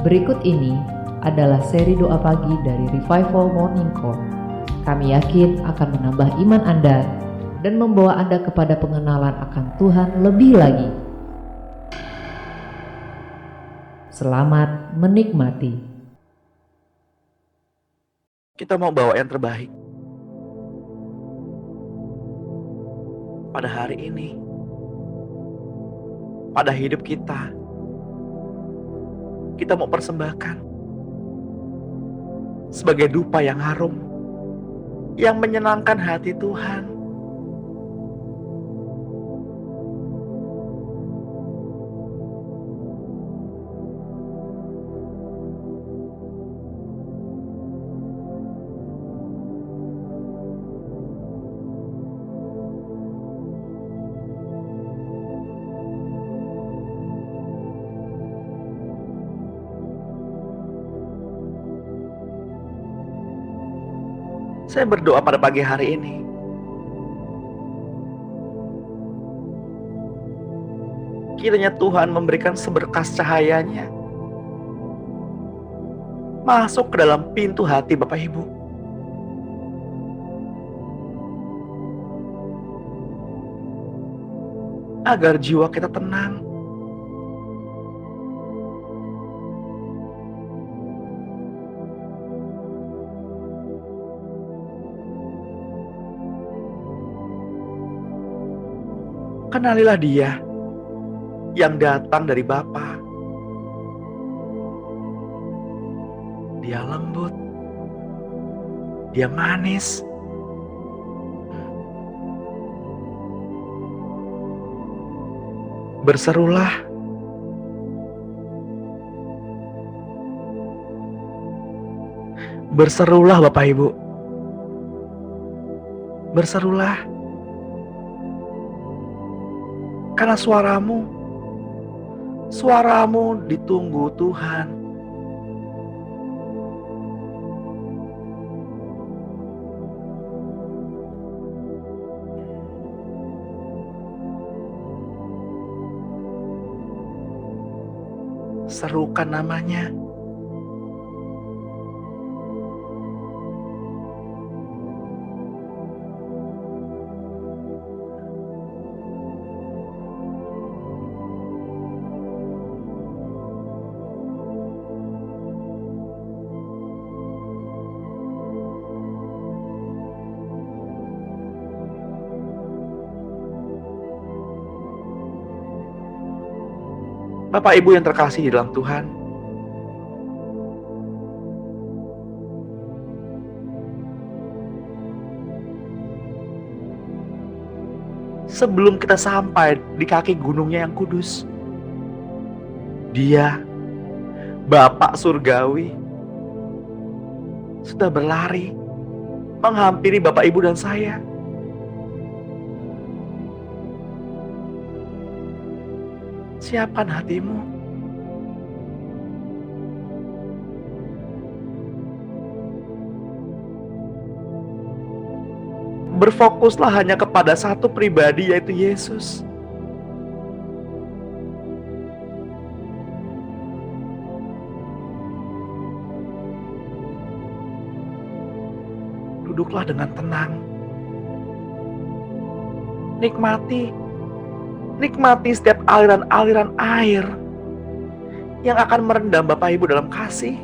Berikut ini adalah seri doa pagi dari Revival Morning Call. Kami yakin akan menambah iman Anda dan membawa Anda kepada pengenalan akan Tuhan lebih lagi. Selamat menikmati. Kita mau bawa yang terbaik pada hari ini, pada hidup kita. Kita mau persembahkan sebagai dupa yang harum, yang menyenangkan hati Tuhan. Saya berdoa pada pagi hari ini, kiranya Tuhan memberikan seberkas cahayanya masuk ke dalam pintu hati Bapak Ibu, agar jiwa kita tenang. Kenalilah Dia yang datang dari Bapa. Dia lembut, Dia manis. Berserulah, berserulah Bapak Ibu, berserulah, karena suaramu ditunggu Tuhan. Serukan namanya. Bapak Ibu yang terkasih di dalam Tuhan, sebelum kita sampai di kaki gunungnya yang kudus, Dia, Bapak Surgawi, sudah berlari menghampiri Bapak Ibu dan saya. Siapkan hatimu. Berfokuslah hanya kepada satu pribadi, yaitu Yesus. Duduklah dengan tenang. Nikmati setiap aliran-aliran air yang akan merendam Bapak Ibu dalam kasih.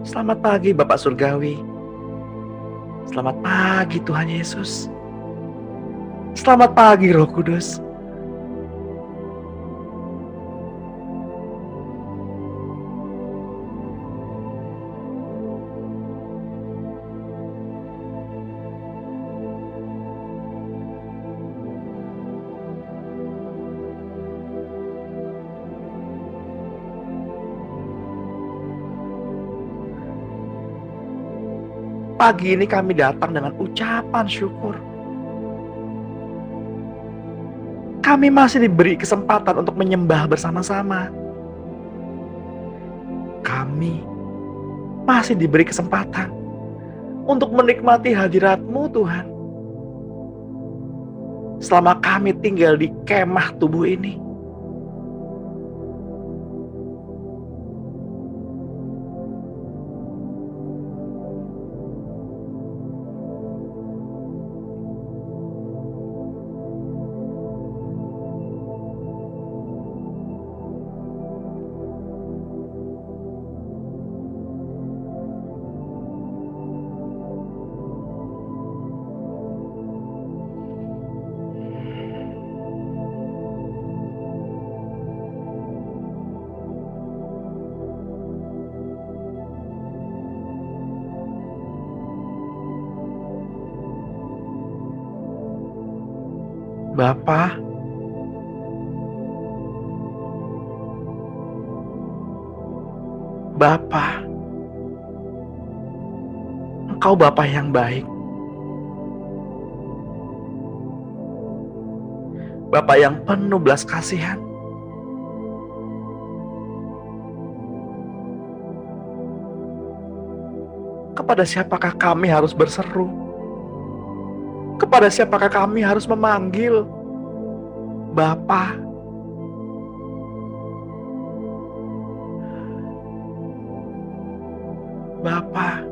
Selamat pagi Bapak Surgawi. Selamat pagi Tuhan Yesus. Selamat pagi Roh Kudus. Pagi ini kami datang dengan ucapan syukur. kami masih diberi kesempatan untuk menyembah bersama-sama. Kami masih diberi kesempatan untuk menikmati hadirat-Mu, Tuhan. Selama kami tinggal di kemah tubuh ini. Bapa, Bapa, Engkau Bapa yang baik. Bapa yang penuh belas kasihan. Kepada siapakah kami harus berseru? Kepada siapakah kami harus memanggil Bapa? Bapa,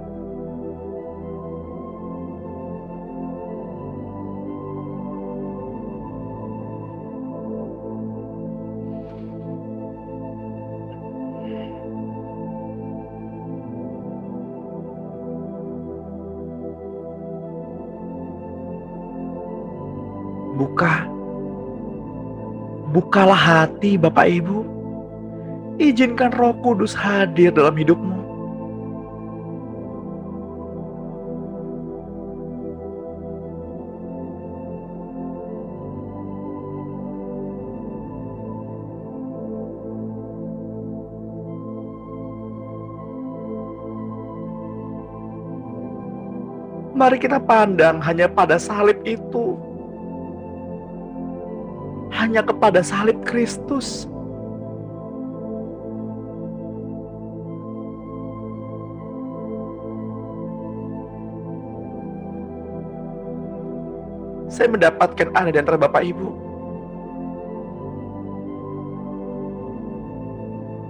bukalah hati Bapak Ibu. Izinkan Roh Kudus hadir dalam hidupmu. Mari kita pandang hanya pada salib itu. Hanya kepada salib Kristus. Saya mendapatkan ada di antara Bapak Ibu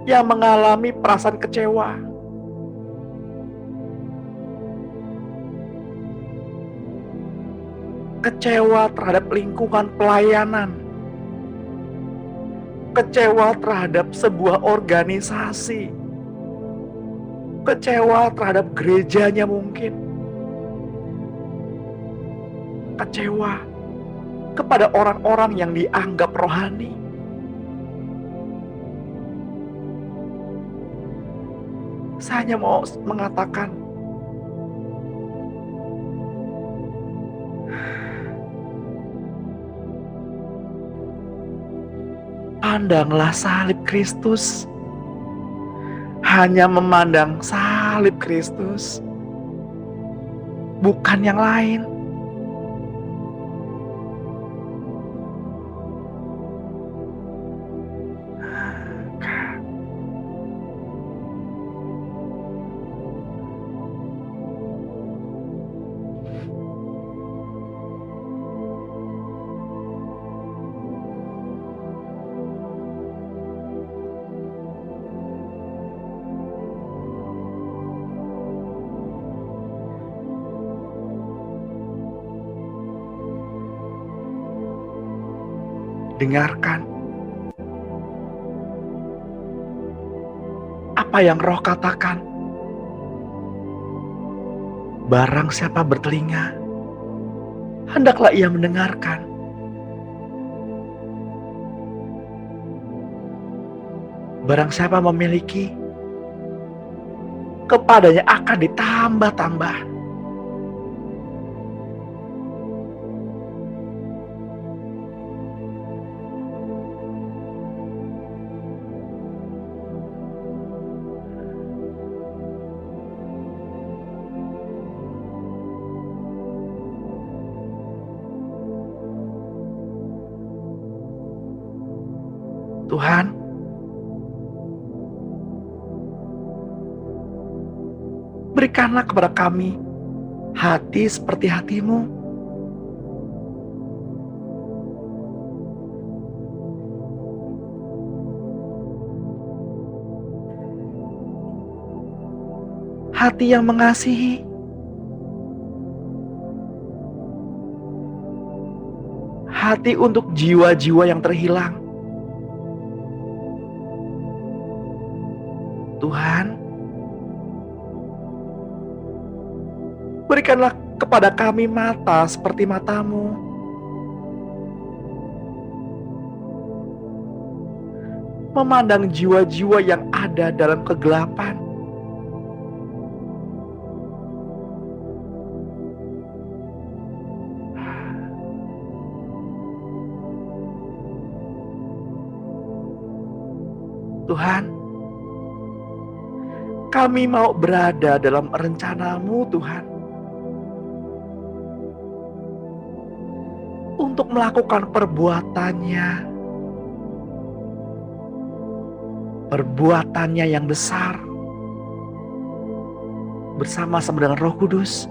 yang mengalami perasaan kecewa. Kecewa terhadap lingkungan pelayanan. Kecewa terhadap sebuah organisasi. Kecewa terhadap gerejanya mungkin. Kecewa kepada orang-orang yang dianggap rohani. Saya hanya mau mengatakan, pandanglah salib Kristus. Hanya memandang salib Kristus, bukan yang lain. Dengarkan apa yang Roh katakan. Barang siapa bertelinga, hendaklah ia mendengarkan. Barang siapa memiliki, kepadanya akan ditambah-tambah. Tuhan, berikanlah kepada kami hati seperti hati-Mu. Hati yang mengasihi, hati untuk jiwa-jiwa yang terhilang. Tuhan, berikanlah kepada kami mata seperti mata-Mu, memandang jiwa-jiwa yang ada dalam kegelapan. Tuhan, kami mau berada dalam rencana-Mu, Tuhan, untuk melakukan perbuatannya yang besar, bersama-sama dengan Roh Kudus.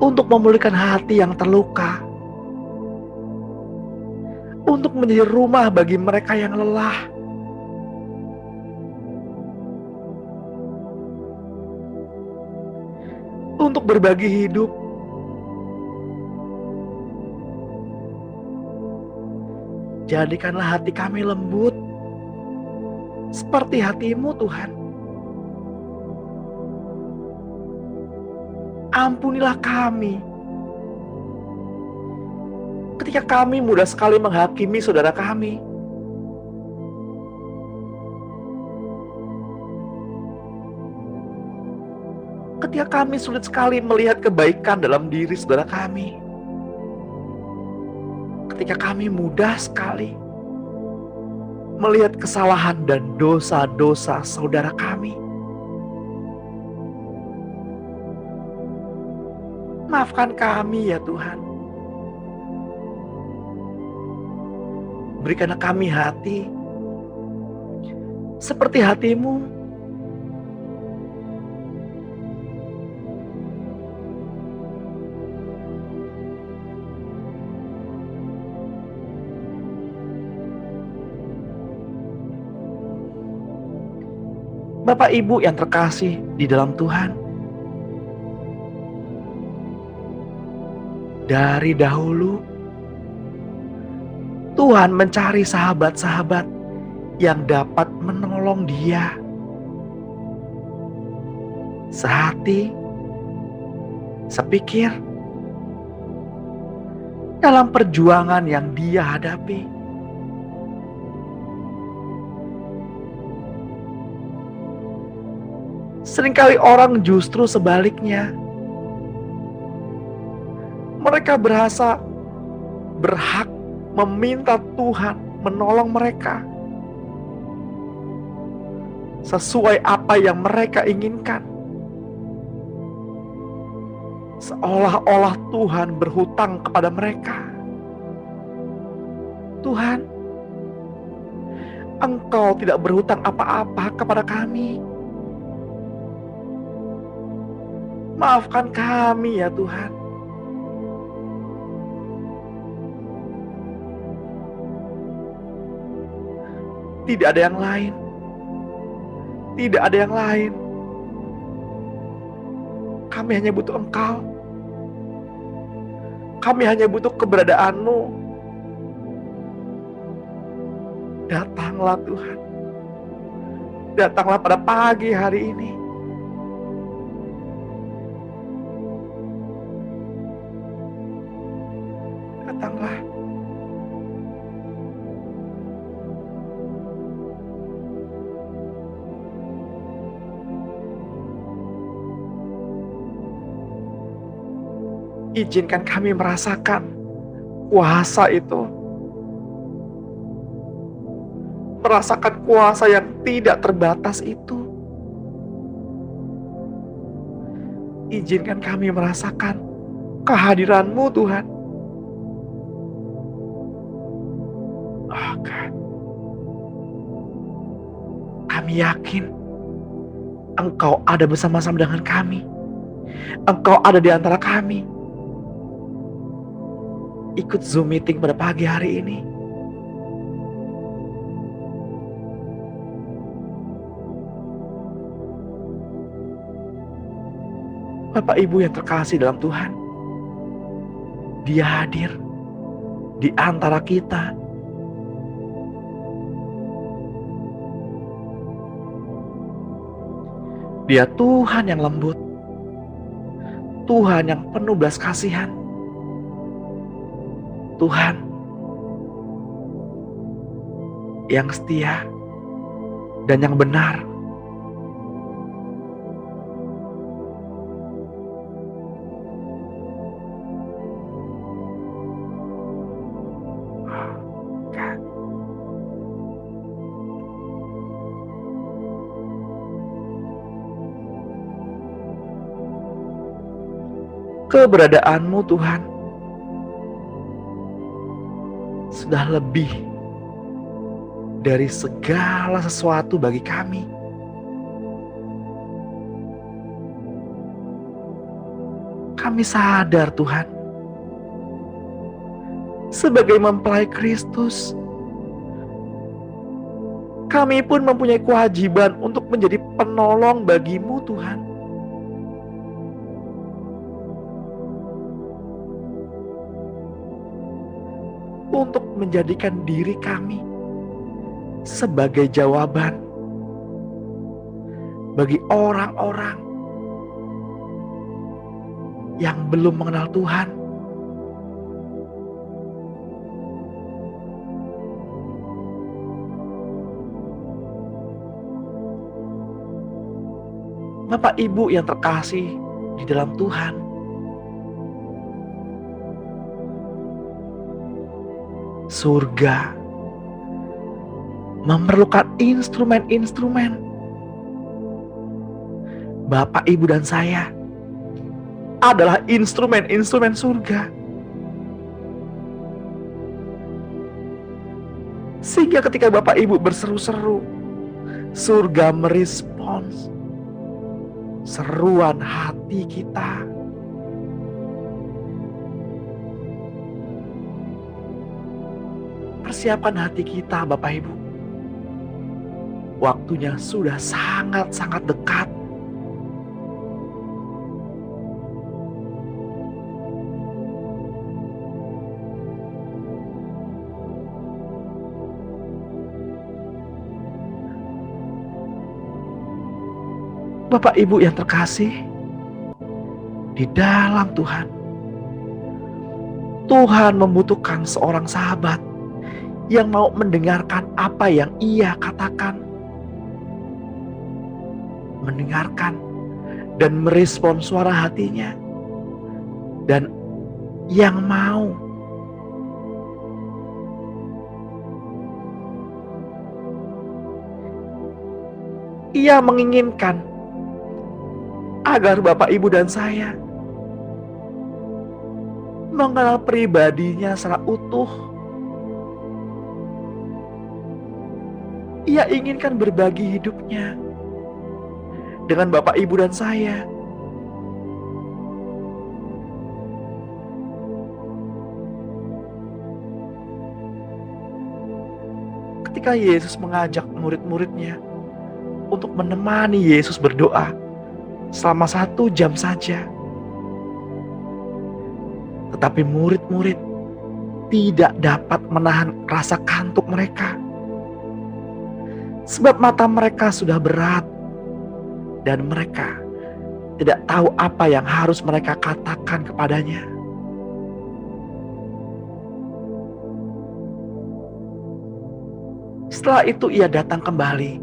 Untuk memulihkan hati yang terluka, untuk menjadi rumah bagi mereka yang lelah, untuk berbagi hidup, jadikanlah hati kami lembut seperti hati-Mu, Tuhan. Ampunilah kami ketika kami mudah sekali menghakimi saudara kami. Ketika kami sulit sekali melihat kebaikan dalam diri saudara kami. Ketika kami mudah sekali melihat kesalahan dan dosa-dosa saudara kami. Maafkan kami ya Tuhan. Berikanlah kami hati seperti hati-Mu. Bapak Ibu yang terkasih di dalam Tuhan, dari dahulu Tuhan mencari sahabat-sahabat yang dapat menolong Dia sehati, sepikir dalam perjuangan yang Dia hadapi. Seringkali orang justru sebaliknya. Mereka berasa berhak meminta Tuhan menolong mereka sesuai apa yang mereka inginkan. Seolah-olah Tuhan berhutang kepada mereka. Tuhan, Engkau tidak berhutang apa-apa kepada kami. Maafkan kami ya Tuhan. Tidak ada yang lain. Tidak ada yang lain. Kami hanya butuh Engkau. Kami hanya butuh keberadaan-Mu. Datanglah Tuhan. Datanglah pada pagi hari ini. Datanglah. Izinkan kami merasakan kuasa itu. Merasakan kuasa yang tidak terbatas itu. Izinkan kami merasakan kehadiran-Mu Tuhan. Oh God, kami yakin Engkau ada bersama-sama dengan kami. Engkau ada di antara kami. Ikut Zoom meeting pada pagi hari ini. Bapak Ibu yang terkasih dalam Tuhan, Dia hadir di antara kita. Dia Tuhan yang lembut, Tuhan yang penuh belas kasihan, Tuhan yang setia dan yang benar. Keberadaan-Mu Tuhan sudah lebih dari segala sesuatu bagi kami. Kami sadar Tuhan, sebagai mempelai Kristus, kami pun mempunyai kewajiban untuk menjadi penolong bagi-Mu Tuhan. Untuk menjadikan diri kami sebagai jawaban bagi orang-orang yang belum mengenal Tuhan. Bapak Ibu yang terkasih di dalam Tuhan, surga memerlukan instrumen-instrumen. Bapak, Ibu, dan saya adalah instrumen-instrumen surga. Sehingga ketika Bapak Ibu berseru-seru, surga merespons seruan hati kita. Persiapkan hati kita, Bapak Ibu. Waktunya sudah sangat-sangat dekat. Bapak Ibu yang terkasih di dalam Tuhan, Tuhan membutuhkan seorang sahabat yang mau mendengarkan apa yang Ia katakan, mendengarkan dan merespon suara hatinya, dan yang mau Ia menginginkan agar Bapak, Ibu, dan saya mengenal pribadinya secara utuh. Ia inginkan berbagi hidupnya dengan Bapak, Ibu, dan saya. Ketika Yesus mengajak murid-muridnya untuk menemani Yesus berdoa selama 1 jam saja, tetapi murid-murid tidak dapat menahan rasa kantuk mereka. Sebab mata mereka sudah berat dan mereka tidak tahu apa yang harus mereka katakan kepadanya. Setelah itu Ia datang kembali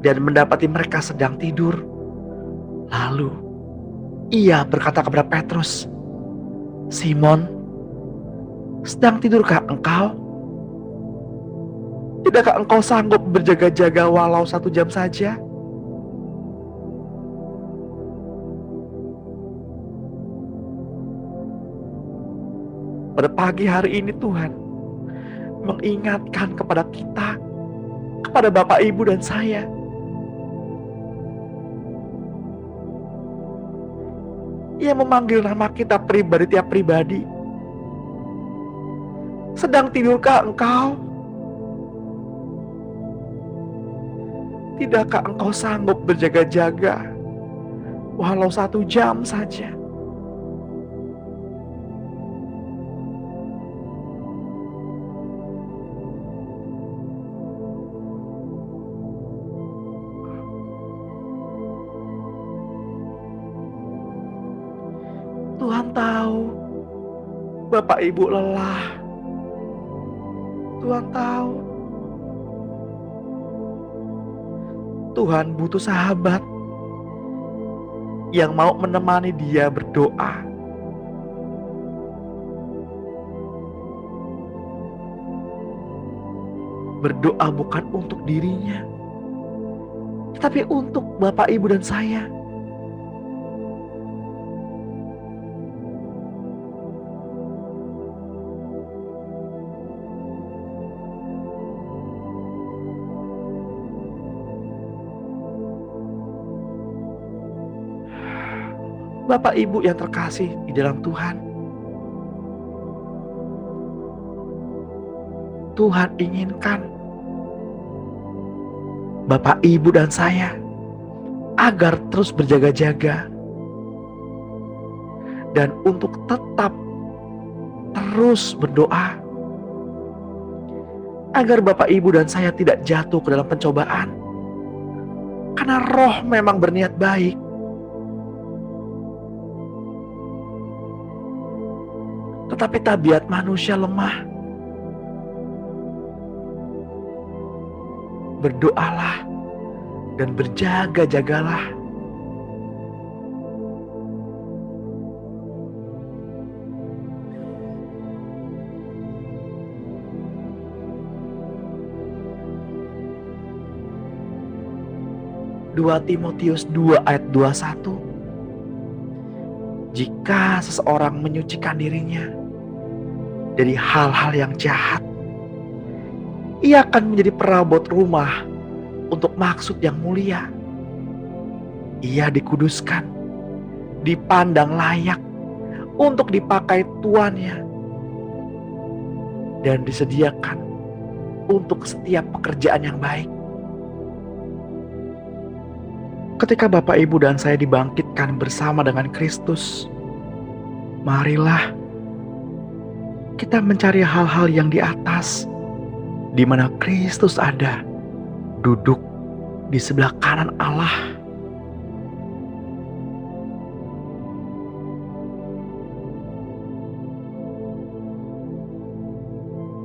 dan mendapati mereka sedang tidur. Lalu Ia berkata kepada Petrus, "Simon, sedang tidurkah engkau? Tidakkah engkau sanggup berjaga-jaga walau 1 jam saja?" pada pagi hari ini Tuhan mengingatkan kepada kita, kepada Bapak, Ibu, dan saya, Ia memanggil nama kita pribadi tiap pribadi. Sedang tidurkah engkau? Tidakkah engkau sanggup berjaga-jaga walau 1 jam saja? Tuhan tahu Bapak Ibu lelah. Tuhan tahu Tuhan butuh sahabat yang mau menemani dia berdoa. Berdoa bukan untuk dirinya, tetapi untuk Bapak, Ibu, dan saya. Bapak, Ibu yang terkasih di dalam Tuhan, Tuhan inginkan Bapak, Ibu, dan saya agar terus berjaga-jaga dan untuk tetap terus berdoa agar Bapak, Ibu, dan saya tidak jatuh ke dalam pencobaan, karena Roh memang berniat baik. Tetapi tabiat manusia lemah. Berdoalah dan berjaga-jagalah. Dua Timotius 2 ayat 21. Jika seseorang menyucikan dirinya dari hal-hal yang jahat, ia akan menjadi perabot rumah untuk maksud yang mulia. Ia dikuduskan, dipandang layak untuk dipakai tuannya, dan disediakan untuk setiap pekerjaan yang baik. Ketika Bapak, Ibu, dan saya dibangkitkan bersama dengan Kristus, marilah kita mencari hal-hal yang di atas, di mana Kristus ada, duduk di sebelah kanan Allah.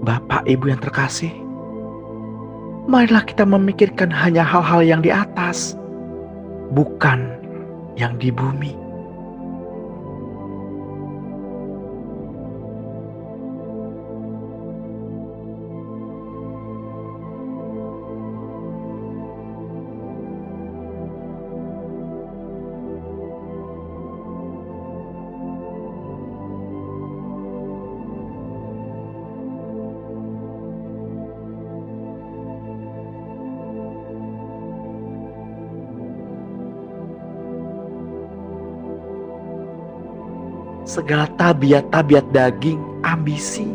Bapak, Ibu yang terkasih, marilah kita memikirkan hanya hal-hal yang di atas, bukan yang di bumi. Segala tabiat-tabiat daging, ambisi,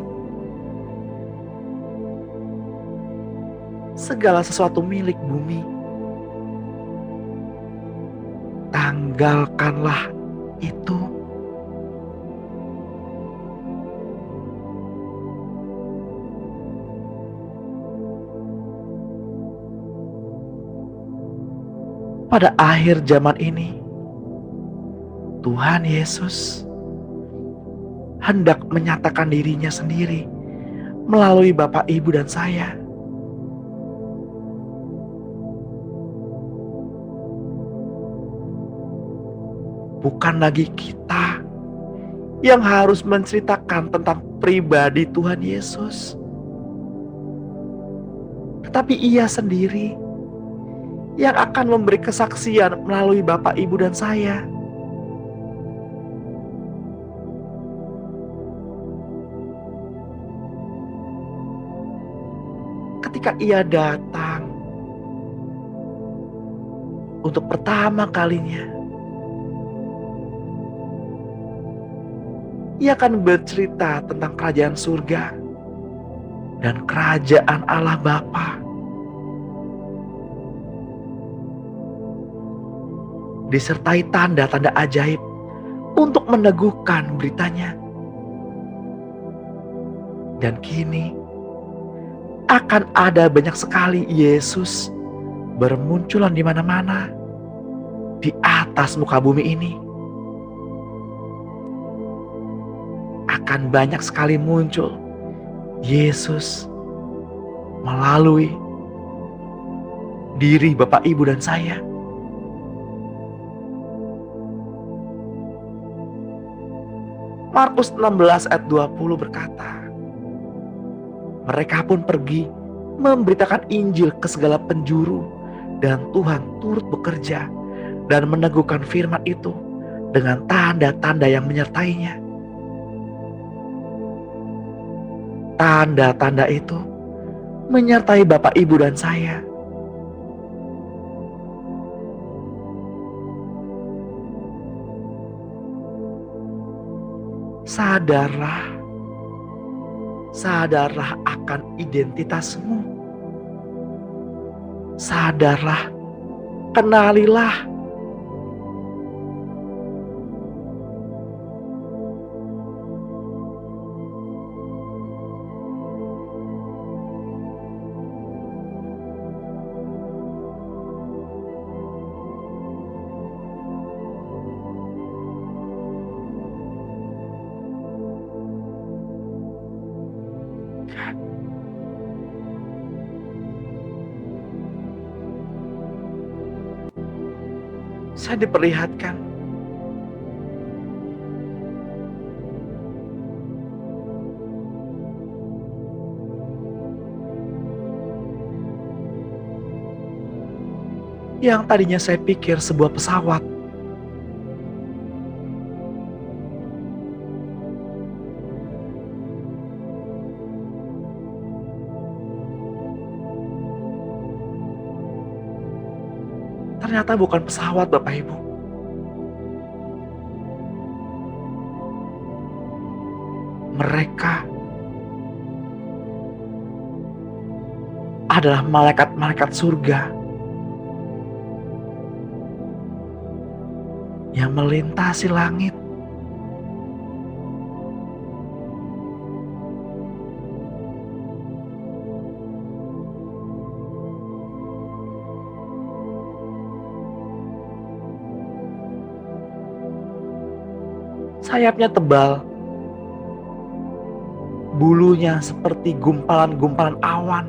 segala sesuatu milik bumi, tanggalkanlah itu. Pada akhir zaman ini, Tuhan Yesus hendak menyatakan dirinya sendiri melalui Bapak, Ibu, dan saya. Bukan lagi kita yang harus menceritakan tentang pribadi Tuhan Yesus, tetapi Ia sendiri yang akan memberi kesaksian melalui Bapak, Ibu, dan saya. ketika ia datang untuk pertama kalinya, ia akan bercerita tentang kerajaan surga dan kerajaan Allah Bapa. Disertai tanda-tanda ajaib untuk meneguhkan beritanya. Dan kini akan ada banyak sekali Yesus bermunculan di mana-mana di atas muka bumi ini. Akan banyak sekali muncul Yesus melalui diri Bapak, Ibu, dan saya. Markus 16 ayat 20 berkata, mereka pun pergi memberitakan Injil ke segala penjuru, dan Tuhan turut bekerja dan meneguhkan firman itu dengan tanda-tanda yang menyertainya. Tanda-tanda itu menyertai Bapak, Ibu, dan saya. Sadarlah akan identitasmu. Sadarlah, kenalilah. Saya diperlihatkan yang tadinya saya pikir sebuah pesawat, ternyata bukan pesawat, Bapak, Ibu. Mereka adalah malaikat-malaikat surga yang melintasi langit. Sayapnya tebal, bulunya seperti gumpalan-gumpalan awan.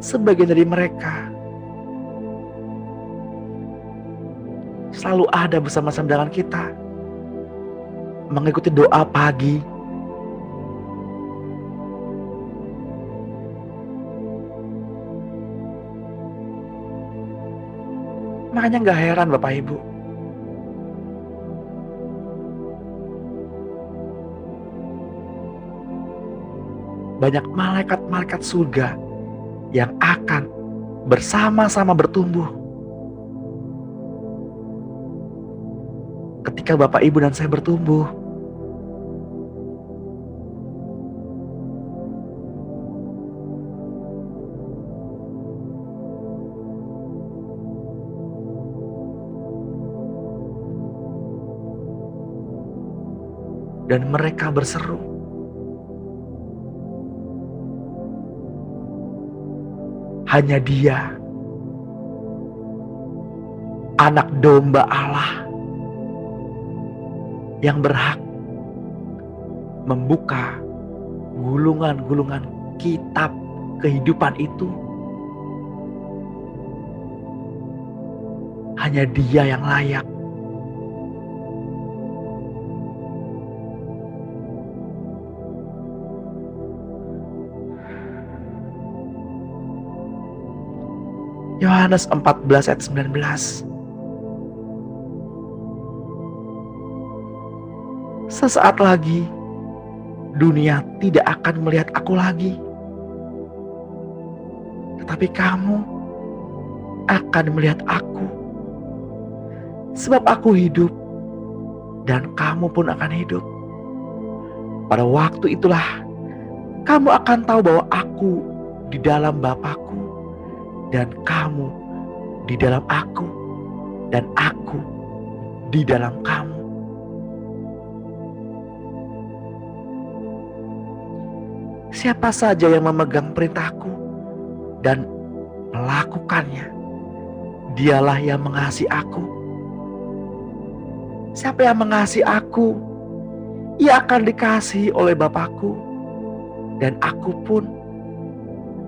Sebagian dari mereka selalu ada bersama-sama dengan kita, mengikuti doa pagi, makanya gak heran Bapak, Ibu, banyak malaikat-malaikat surga yang akan bersama-sama bertumbuh ketika Bapak, Ibu, dan saya bertumbuh. Dan mereka berseru, hanya Dia, Anak Domba Allah, yang berhak membuka gulungan-gulungan kitab kehidupan itu. Hanya Dia yang layak. Yohanes 14 ayat 19. Sesaat lagi dunia tidak akan melihat aku lagi, tetapi kamu akan melihat aku. Sebab aku hidup dan kamu pun akan hidup. Pada waktu itulah kamu akan tahu bahwa aku di dalam Bapa-Ku dan kamu di dalam aku dan aku di dalam kamu. Siapa saja yang memegang perintahku dan melakukannya, dialah yang mengasihi aku. Siapa yang mengasihi aku, ia akan dikasihi oleh Bapa-Ku, dan aku pun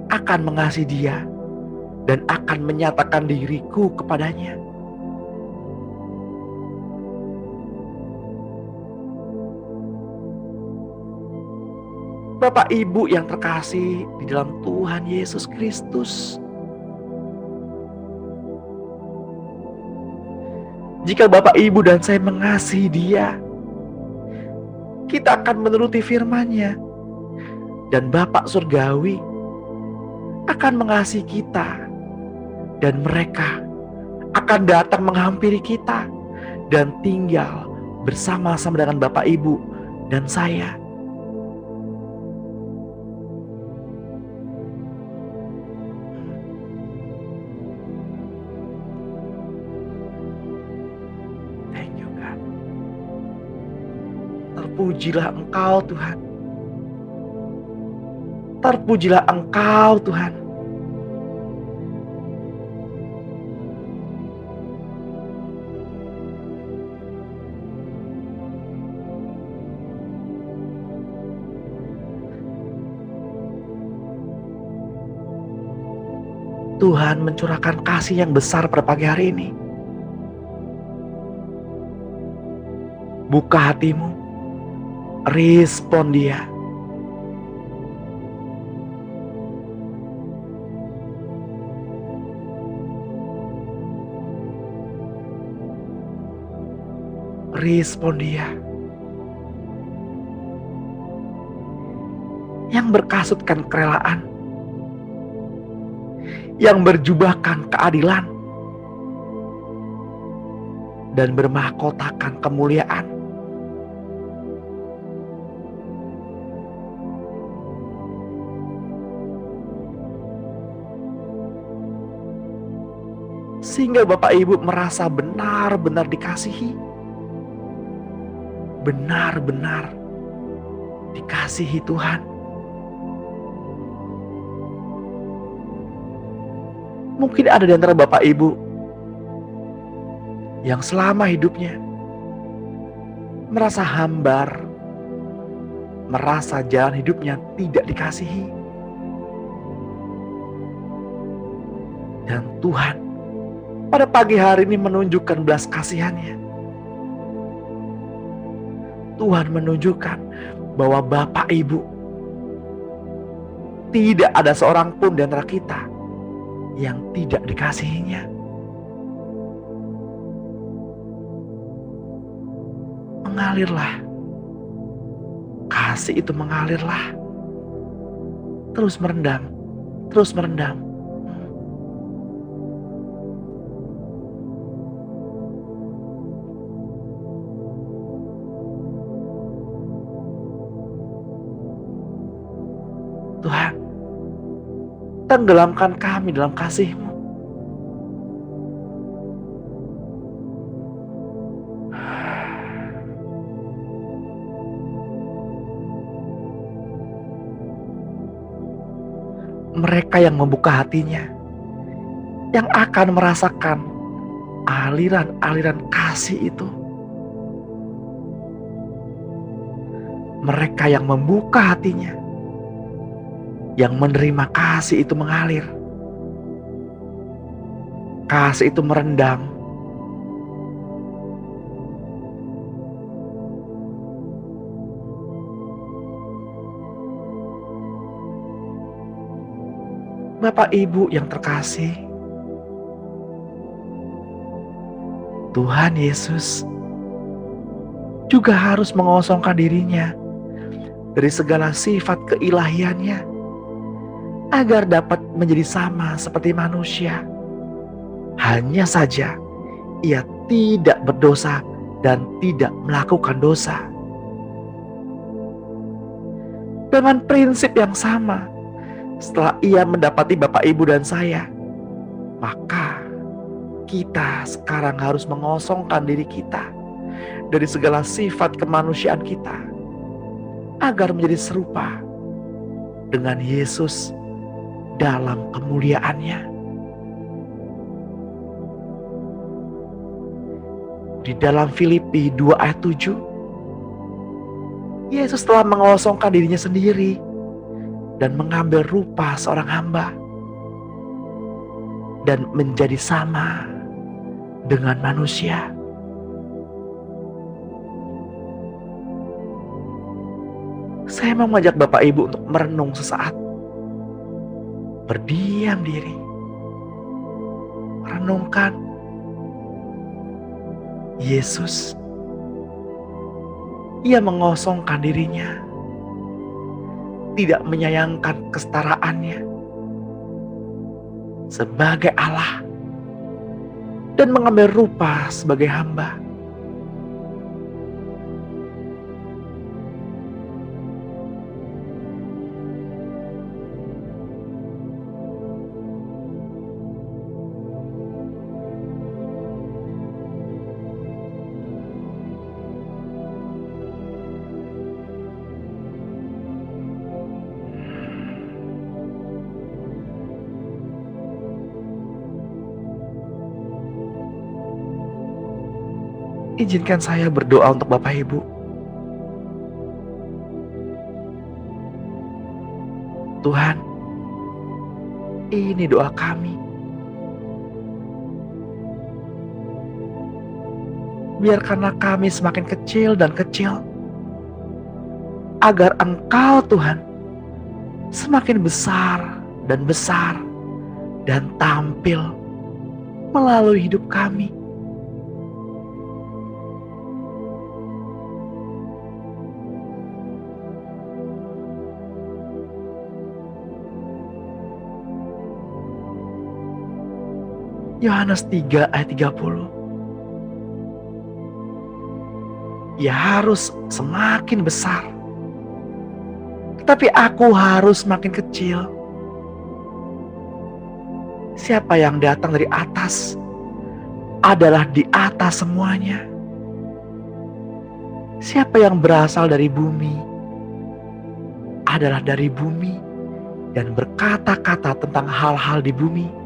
akan mengasihi dia dan akan menyatakan diriku kepadanya. Bapak Ibu yang terkasih di dalam Tuhan Yesus Kristus, jika Bapak Ibu dan saya mengasihi Dia, kita akan menuruti firman-Nya, dan Bapak Surgawi akan mengasihi kita, dan mereka akan datang menghampiri kita dan tinggal bersama-sama dengan Bapak Ibu dan saya. Thank you God. Terpujilah Engkau Tuhan. Terpujilah Engkau Tuhan. Tuhan mencurahkan kasih yang besar pada pagi hari ini. Buka hatimu, respon Dia. Respon Dia. Yang berkasutkan kerelaan, yang berjubahkan keadilan, dan bermahkotakan kemuliaan. Sehingga Bapak Ibu merasa benar-benar dikasihi. Benar-benar dikasihi Tuhan. Mungkin ada di antara Bapak Ibu yang selama hidupnya merasa hambar, merasa jalan hidupnya tidak dikasihi. Dan Tuhan pada pagi hari ini menunjukkan belas kasihan-Nya. Tuhan menunjukkan bahwa Bapak Ibu tidak ada seorang pun di antara kita yang tidak dikasihinya. Mengalirlah. Kasih itu mengalirlah. Terus merendam. Terus merendam. Tuhan, tenggelamkan kami dalam kasih-Mu. Mereka yang membuka hatinya, yang akan merasakan aliran-aliran kasih itu. Mereka yang membuka hatinya, yang menerima kasih itu mengalir. Kasih itu merendam. Bapak Ibu yang terkasih, Tuhan Yesus juga harus mengosongkan dirinya dari segala sifat keilahiannya agar dapat menjadi sama seperti manusia. Hanya saja ia tidak berdosa dan tidak melakukan dosa. Dengan prinsip yang sama, setelah ia mendapati Bapak, Ibu, dan saya, maka kita sekarang harus mengosongkan diri kita dari segala sifat kemanusiaan kita agar menjadi serupa dengan Yesus dalam kemuliaannya. Di dalam Filipi 2 ayat 7, Yesus telah mengosongkan dirinya sendiri dan mengambil rupa seorang hamba dan menjadi sama dengan manusia. Saya mau mengajak Bapak Ibu untuk merenung sesaat. Berdiam diri. Renungkan Yesus. Ia mengosongkan dirinya. Tidak menyayangkan kesetaraannya sebagai Allah dan mengambil rupa sebagai hamba. Izinkan saya berdoa untuk Bapak Ibu. Tuhan, ini doa kami. Biarkanlah kami semakin kecil dan kecil, agar Engkau Tuhan semakin besar dan tampil melalui hidup kami. Yohanes 3 ayat 30. Ia harus semakin besar, tetapi aku harus semakin kecil. Siapa yang datang dari atas adalah di atas semuanya. Siapa yang berasal dari bumi adalah dari bumi dan berkata-kata tentang hal-hal di bumi.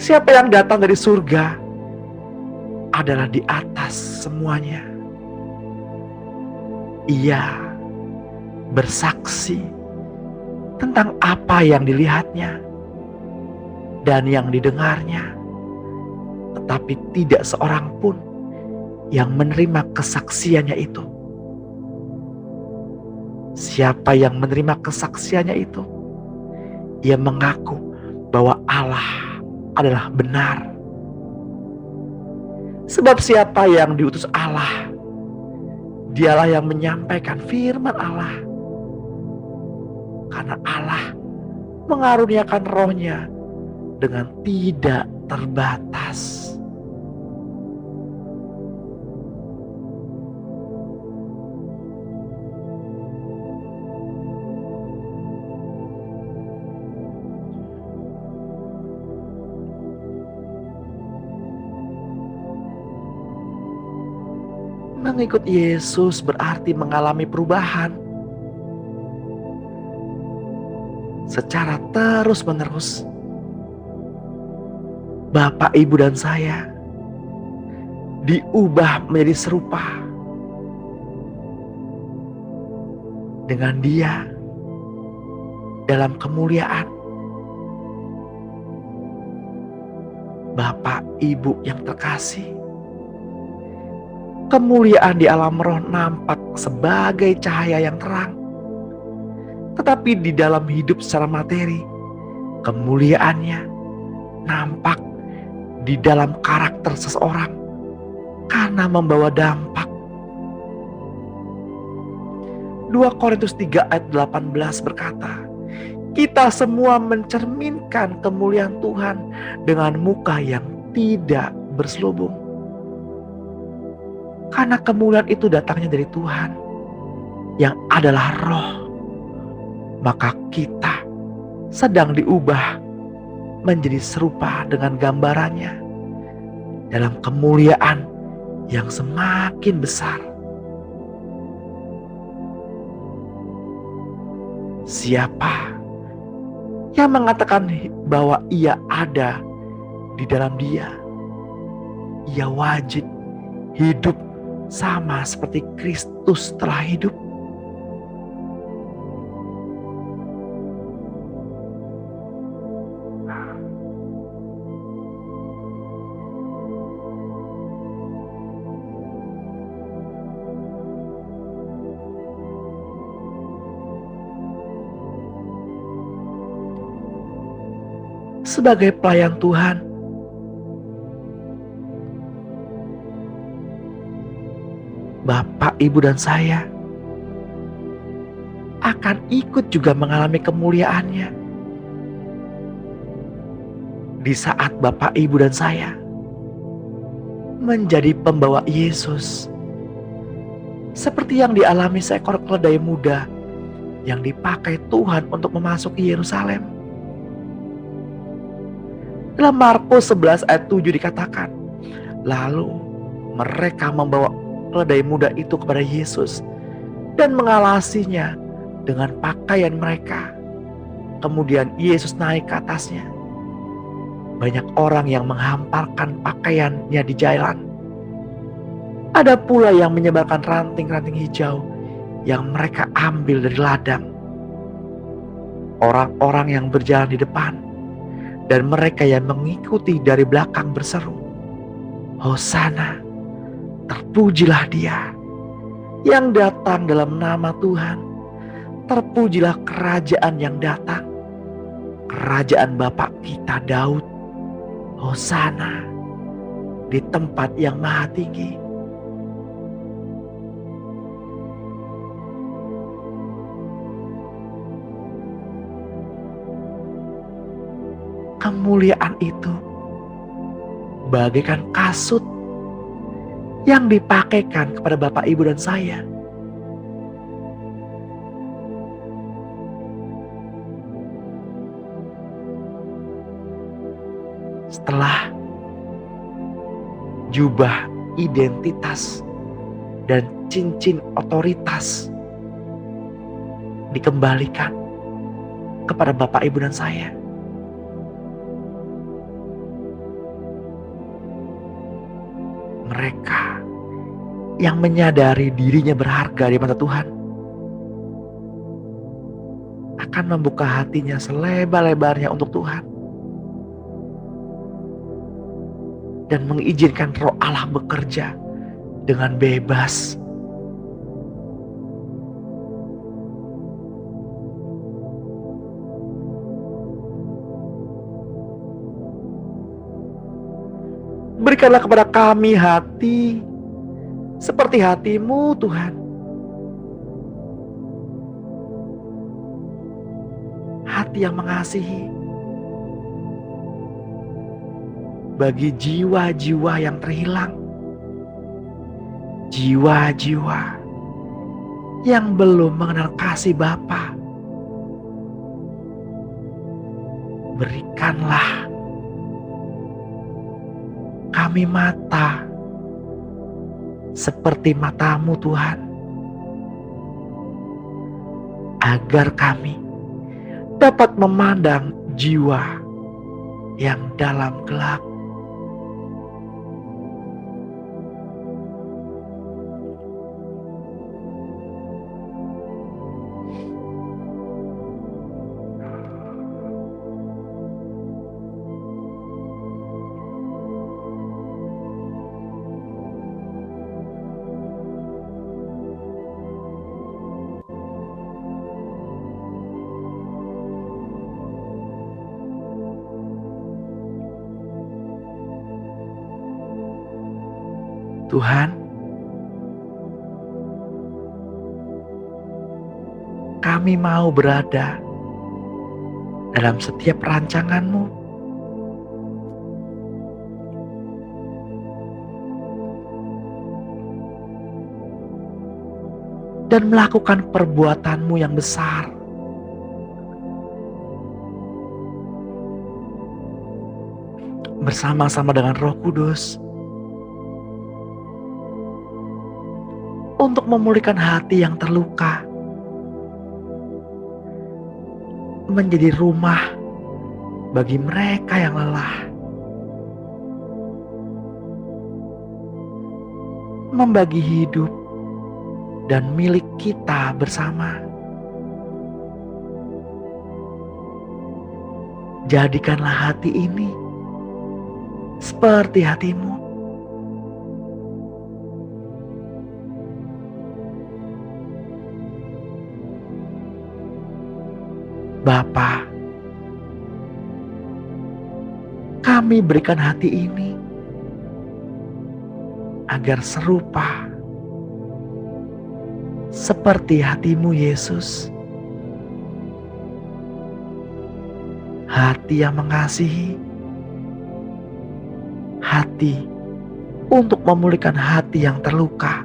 Siapa yang datang dari surga adalah di atas semuanya. Ia bersaksi tentang apa yang dilihatnya dan yang didengarnya, tetapi tidak seorang pun yang menerima kesaksiannya itu. Siapa yang menerima kesaksiannya itu, ia mengaku bahwa Allah adalah benar. Sebab siapa yang diutus Allah, dialah yang menyampaikan firman Allah. Karena Allah mengaruniakan rohnya dengan tidak terbatas. Mengikut Yesus berarti mengalami perubahan secara terus-menerus. Bapak, Ibu, dan saya diubah menjadi serupa dengan Dia dalam kemuliaan. Bapak, Ibu yang terkasih, kemuliaan di alam roh nampak sebagai cahaya yang terang. Tetapi di dalam hidup secara materi, kemuliaannya nampak di dalam karakter seseorang karena membawa dampak. 2 Korintus 3 ayat 18 berkata, kita semua mencerminkan kemuliaan Tuhan dengan muka yang tidak berselubung. Karena kemuliaan itu datangnya dari Tuhan yang adalah Roh, maka kita sedang diubah menjadi serupa dengan gambarannya dalam kemuliaan yang semakin besar. Siapa yang mengatakan bahwa ia ada di dalam Dia, ia wajib hidup sama seperti Kristus telah hidup. Sebagai pelayan Tuhan, Bapak, Ibu, dan saya akan ikut juga mengalami kemuliaannya di saat Bapak, Ibu, dan saya menjadi pembawa Yesus, seperti yang dialami seekor keledai muda yang dipakai Tuhan untuk memasuki Yerusalem. Dalam Markus 11 ayat 7 dikatakan, lalu mereka membawa keledai muda itu kepada Yesus dan mengalasinya dengan pakaian mereka. Kemudian Yesus naik ke atasnya. Banyak orang yang menghamparkan pakaiannya di jalan. Ada pula yang menyebarkan ranting-ranting hijau yang mereka ambil dari ladang. Orang-orang yang berjalan di depan dan mereka yang mengikuti dari belakang berseru, Hosana, terpujilah Dia yang datang dalam nama Tuhan. Terpujilah kerajaan yang datang, kerajaan Bapa kita Daud. Hosana di tempat yang maha tinggi. Kemuliaan itu bagaikan kasut yang dipakaikan kepada Bapak, Ibu, dan saya. Setelah jubah identitas dan cincin otoritas dikembalikan kepada Bapak, Ibu, dan saya, mereka yang menyadari dirinya berharga di mata Tuhan akan membuka hatinya selebar-lebarnya untuk Tuhan dan mengizinkan Roh Allah bekerja dengan bebas. Berikanlah kepada kami hati seperti hati-Mu, Tuhan. Hati yang mengasihi bagi jiwa-jiwa yang terhilang, jiwa-jiwa yang belum mengenal kasih Bapa. Berikanlah kami mata seperti mata-Mu, Tuhan, agar kami dapat memandang jiwa yang dalam gelap. Tuhan, kami mau berada dalam setiap rancangan-Mu. Dan melakukan perbuatan-Mu yang besar. Bersama-sama dengan Roh Kudus. Untuk memulihkan hati yang terluka. Menjadi rumah bagi mereka yang lelah. Membagi hidup dan milik kita bersama. Jadikanlah hati ini seperti hati-Mu. Bapa, kami berikan hati ini agar serupa seperti hati-Mu, Yesus. Hati yang mengasihi, hati untuk memulihkan hati yang terluka,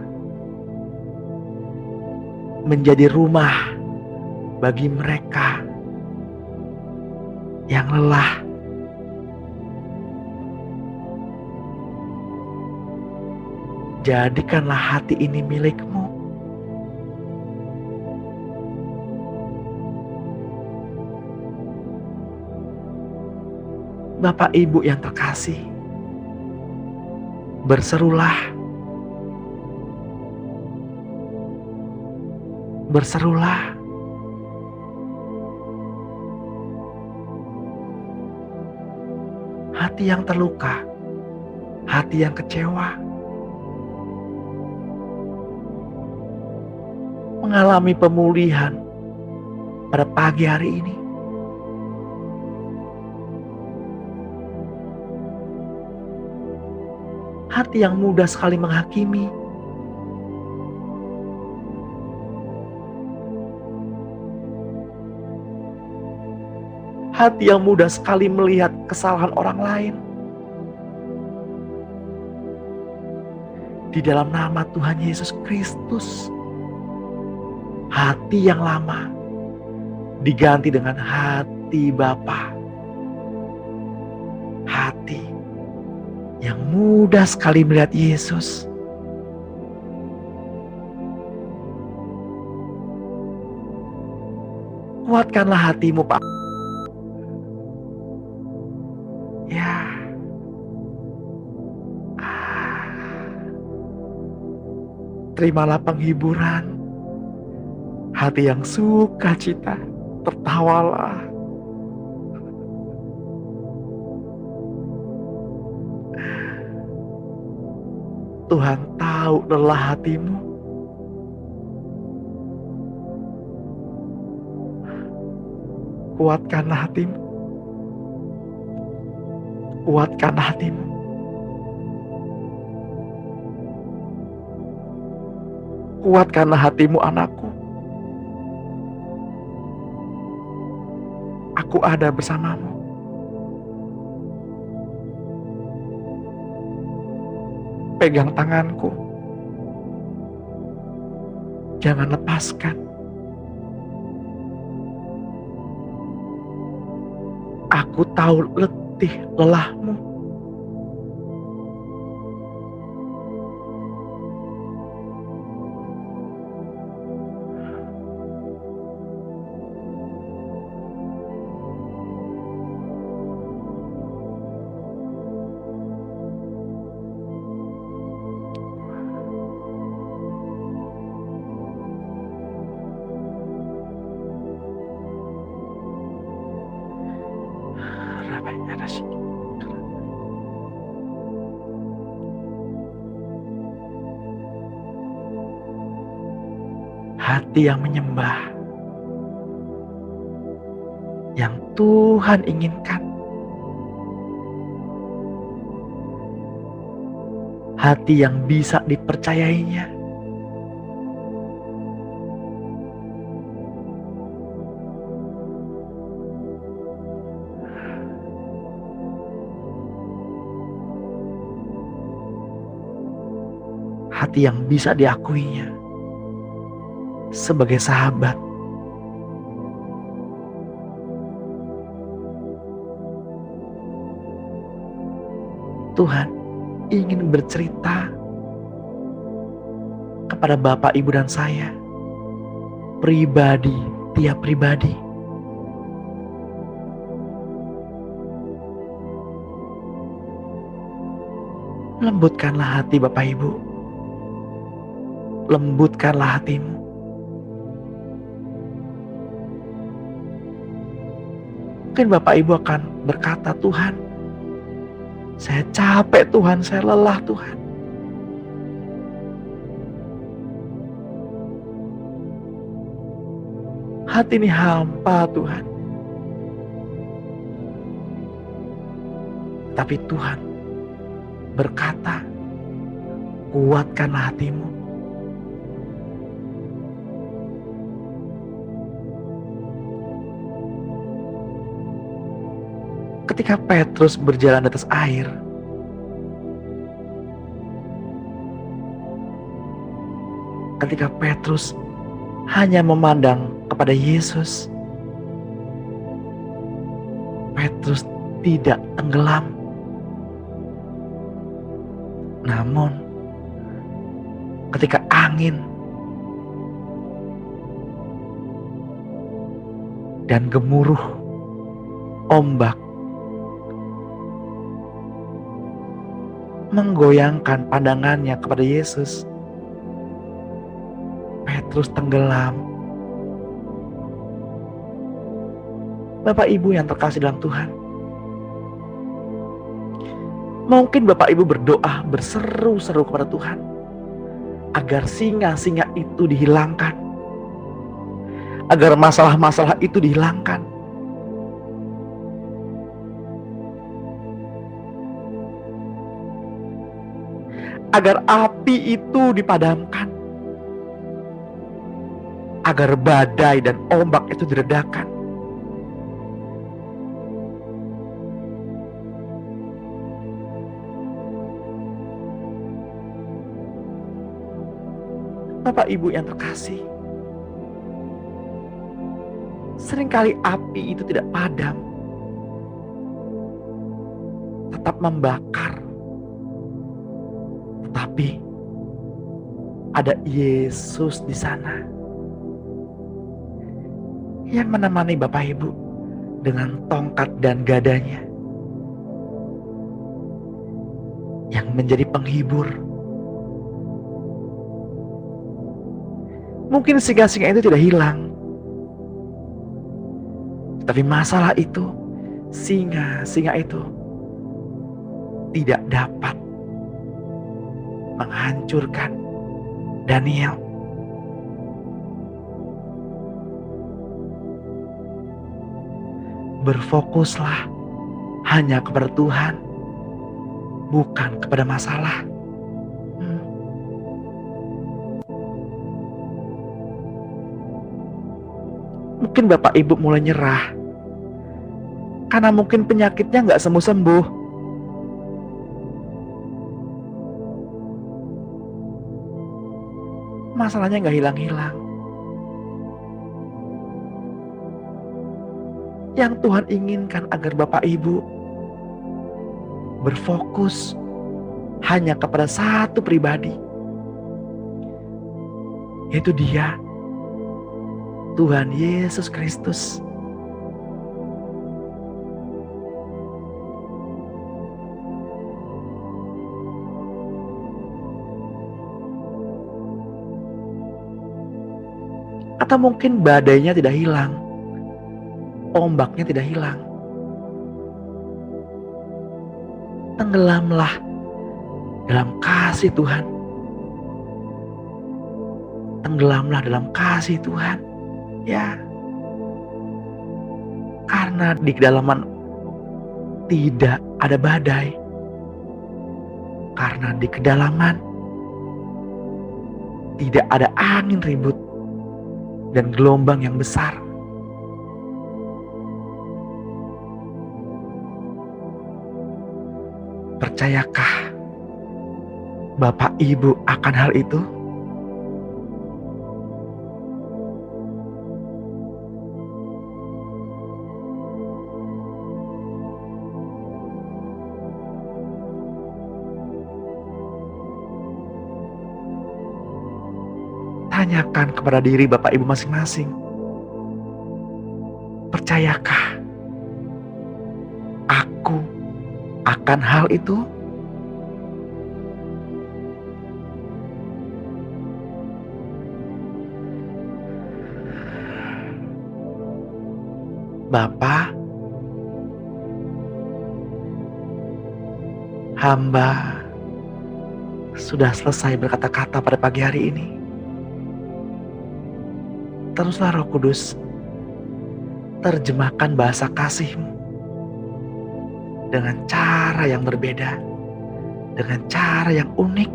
menjadi rumah bagi mereka yang lelah. Jadikanlah hati ini milik-Mu. Bapak Ibu yang terkasih, berserulah. Berserulah. Hati yang terluka, hati yang kecewa, mengalami pemulihan pada pagi hari ini. Hati yang mudah sekali menghakimi, hati yang mudah sekali melihat kesalahan orang lain. Di dalam nama Tuhan Yesus Kristus, hati yang lama diganti dengan hati Bapa. Hati yang mudah sekali melihat Yesus. Kuatkanlah hatimu, Pak. Ya. Terimalah penghiburan. Hati yang sukacita, tertawalah. Tuhan tahu lelah hatimu. Kuatkanlah hatimu. Kuatkanlah hatimu. Kuatkanlah hatimu, anakku. Aku ada bersamamu. Pegang tanganku. Jangan lepaskan. Aku tahu letih lelahmu. Hati yang menyembah, yang Tuhan inginkan. hati yang bisa dipercayainya. Hati yang bisa diakuinya sebagai sahabat. Tuhan ingin bercerita kepada Bapak, Ibu, dan saya, pribadi, tiap pribadi. Lembutkanlah hati Bapak Ibu. Lembutkanlah hatimu. Mungkin Bapak Ibu akan berkata, Tuhan, saya capek Tuhan, saya lelah Tuhan. Hati ini hampa Tuhan. Tapi Tuhan berkata, kuatkanlah hatimu. Ketika Petrus berjalan di atas air, ketika Petrus hanya memandang kepada Yesus, Petrus tidak tenggelam. Namun, ketika angin dan gemuruh ombak menggoyangkan pandangannya kepada Yesus, Petrus tenggelam. Bapak Ibu yang terkasih dalam Tuhan, mungkin Bapak Ibu berdoa berseru-seru kepada Tuhan agar singa-singa itu dihilangkan, agar masalah-masalah itu dihilangkan. Agar api itu dipadamkan, agar badai dan ombak itu diredakan. Bapak Ibu yang terkasih, seringkali api itu tidak padam, tetap membakar. Tetapi ada Yesus di sana yang menemani Bapak Ibu dengan tongkat dan gadanya, yang menjadi penghibur. Mungkin singa-singa itu tidak hilang, tapi masalah itu, singa-singa itu tidak dapat menghancurkan Daniel. Berfokuslah hanya kepada Tuhan, bukan kepada masalah. Mungkin Bapak Ibu mulai nyerah karena mungkin penyakitnya nggak sembuh-sembuh. Masalahnya nggak hilang-hilang. Yang Tuhan inginkan agar Bapak Ibu berfokus hanya kepada satu pribadi, yaitu Dia, Tuhan Yesus Kristus. Atau mungkin badainya tidak hilang, ombaknya tidak hilang. Tenggelamlah dalam kasih Tuhan. Tenggelamlah dalam kasih Tuhan. Ya, karena di kedalaman tidak ada badai. karena di kedalaman tidak ada angin ribut dan gelombang yang besar. Percayakah Bapak Ibu akan hal itu? Tanyakan kepada diri Bapak Ibu masing-masing. Percayakah aku akan hal itu? Bapa, hamba sudah selesai berkata-kata pada pagi hari ini. Teruslah Roh Kudus, terjemahkan bahasa kasih-Mu dengan cara yang berbeda, dengan cara yang unik,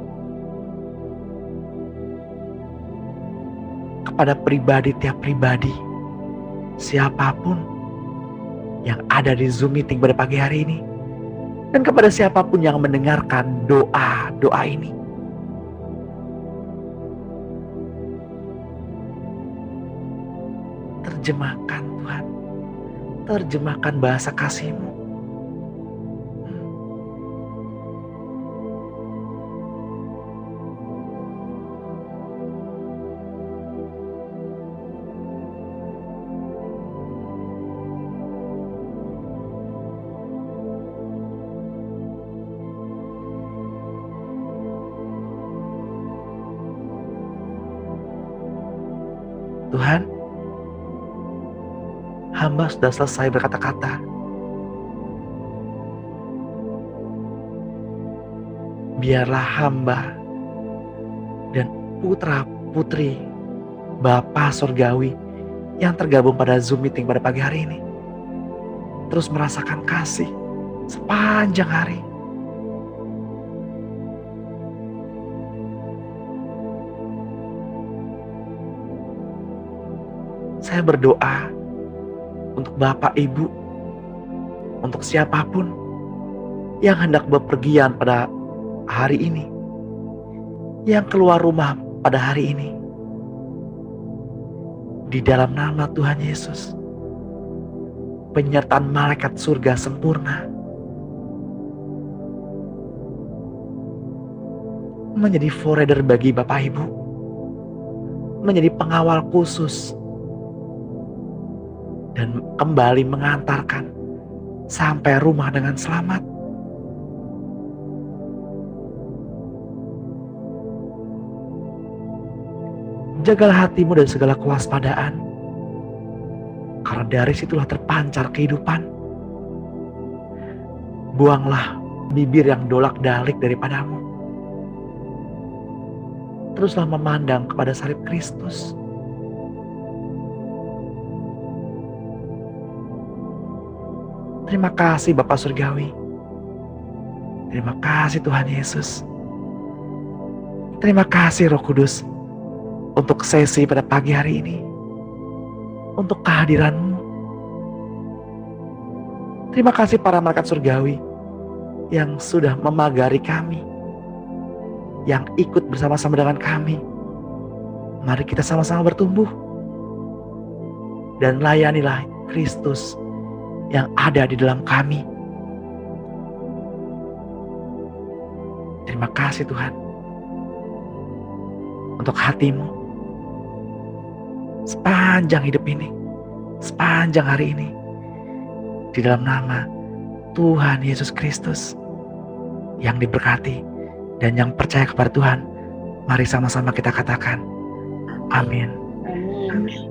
kepada tiap pribadi, siapapun yang ada di Zoom meeting pada pagi hari ini, dan kepada siapapun yang mendengarkan doa ini. Terjemahkan Tuhan, terjemahkan bahasa kasih-Mu. Tuhan, hamba sudah selesai berkata-kata. Biarlah hamba dan putra-putri Bapa Surgawi yang tergabung pada Zoom meeting pada pagi hari ini terus merasakan kasih sepanjang hari. Saya berdoa untuk Bapak Ibu, untuk siapapun yang hendak bepergian pada hari ini, yang keluar rumah pada hari ini, di dalam nama Tuhan Yesus, penyertaan malaikat surga sempurna menjadi forerunner bagi Bapak Ibu, menjadi pengawal khusus, dan kembali mengantarkan sampai rumah dengan selamat. Jagalah hatimu dari segala kewaspadaan, karena dari situlah terpancar kehidupan. Buanglah bibir yang dolak-dalik daripadamu. Teruslah memandang kepada salib Kristus. Terima kasih Bapa Surgawi. Terima kasih Tuhan Yesus. Terima kasih Roh Kudus untuk sesi pada pagi hari ini, untuk kehadiran-Mu. Terima kasih para malaikat surgawi yang sudah memagari kami, yang ikut bersama-sama dengan kami. Mari kita sama-sama bertumbuh dan layanilah Kristus yang ada di dalam kami. Terima kasih Tuhan untuk hati-Mu sepanjang hidup ini, sepanjang hari ini, di dalam nama Tuhan Yesus Kristus yang diberkati dan yang percaya kepada Tuhan. Mari sama-sama kita katakan amin. Amin.